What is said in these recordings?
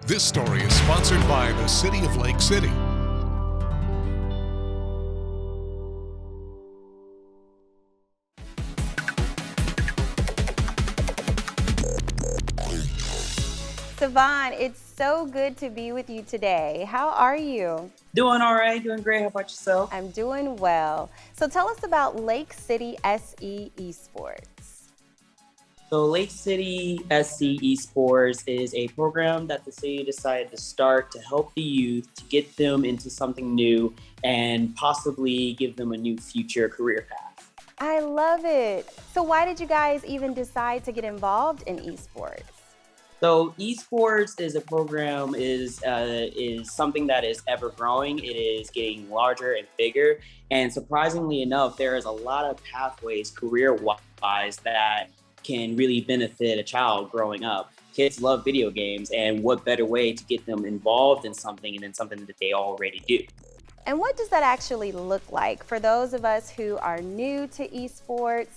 This story is sponsored by the City of Lake City. Savon, it's so good to be with you today. How are you? Doing all right, doing great. How about yourself? I'm doing well. So tell us about Lake City SE Esports. So Lake City SC Esports is a program that the city decided to start to help the youth to get them into something new and possibly give them a new future career path. I love it. So why did you guys even decide to get involved in esports? So esports is a program is something that is ever growing. It is getting larger and bigger, and surprisingly enough, there is a lot of pathways career-wise that can really benefit a child growing up. Kids love video games, and what better way to get them involved in something and in something that they already do. And what does that actually look like for those of us who are new to esports?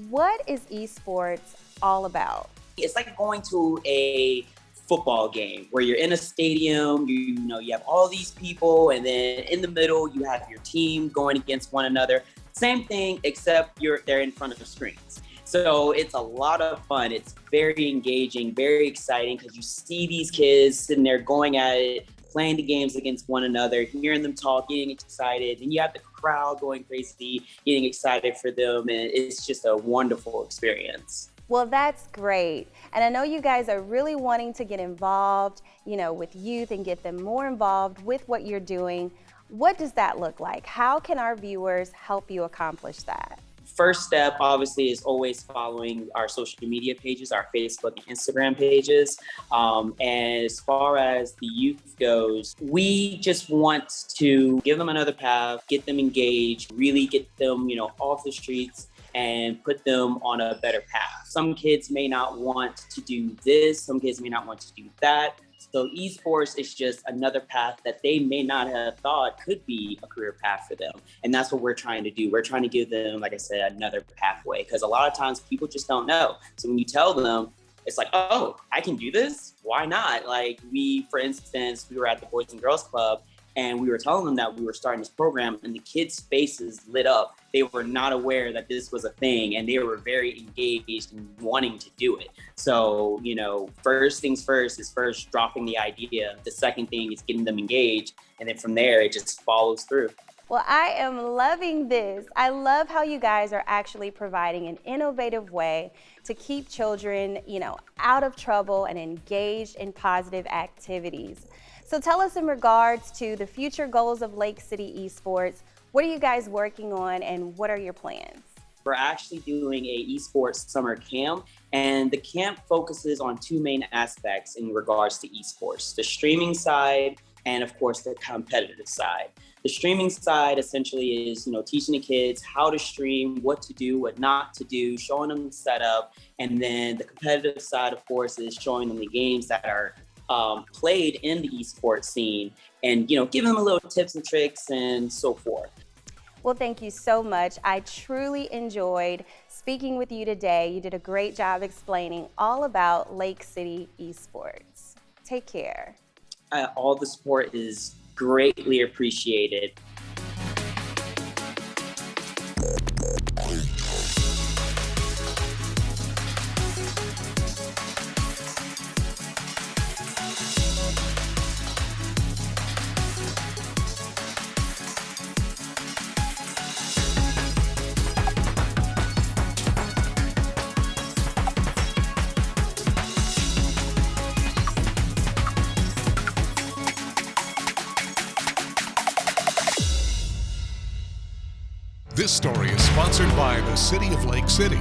What is esports all about? It's like going to a football game where you're in a stadium, you know, you have all these people, and then in the middle, you have your team going against one another. Same thing, except they're in front of the screens. So it's a lot of fun. It's very engaging, very exciting, because you see these kids sitting there going at it, playing the games against one another, hearing them talk, getting excited, and you have the crowd going crazy, getting excited for them, and it's just a wonderful experience. Well, that's great. And I know you guys are really wanting to get involved, with youth and get them more involved with what you're doing. What does that look like? How can our viewers help you accomplish that? First step, obviously, is always following our social media pages, our Facebook and Instagram pages. And as far as the youth goes, we just want to give them another path, get them engaged, really get them, off the streets and put them on a better path. Some kids may not want to do this, some kids may not want to do that. So esports is just another path that they may not have thought could be a career path for them. And that's what we're trying to do. We're trying to give them, like I said, another pathway, because a lot of times people just don't know. So when you tell them, it's like, oh, I can do this? Why not? Like for instance, we were at the Boys and Girls Club, and we were telling them that we were starting this program, and the kids' faces lit up. They were not aware that this was a thing, and they were very engaged in wanting to do it. So, first things first is first dropping the idea. The second thing is getting them engaged, and then from there, it just follows through. Well, I am loving this. I love how you guys are actually providing an innovative way to keep children, out of trouble and engaged in positive activities. So tell us, in regards to the future goals of Lake City Esports, what are you guys working on and what are your plans? We're actually doing a esports summer camp, and the camp focuses on two main aspects in regards to esports: the streaming side and, of course, the competitive side. The streaming side essentially is, teaching the kids how to stream, what to do, what not to do, showing them the setup. And then the competitive side, of course, is showing them the games that are played in the esports scene and, giving them a little tips and tricks and so forth. Well, thank you so much. I truly enjoyed speaking with you today. You did a great job explaining all about Lake City Esports. Take care. All the support is greatly appreciated. This story is sponsored by the City of Lake City.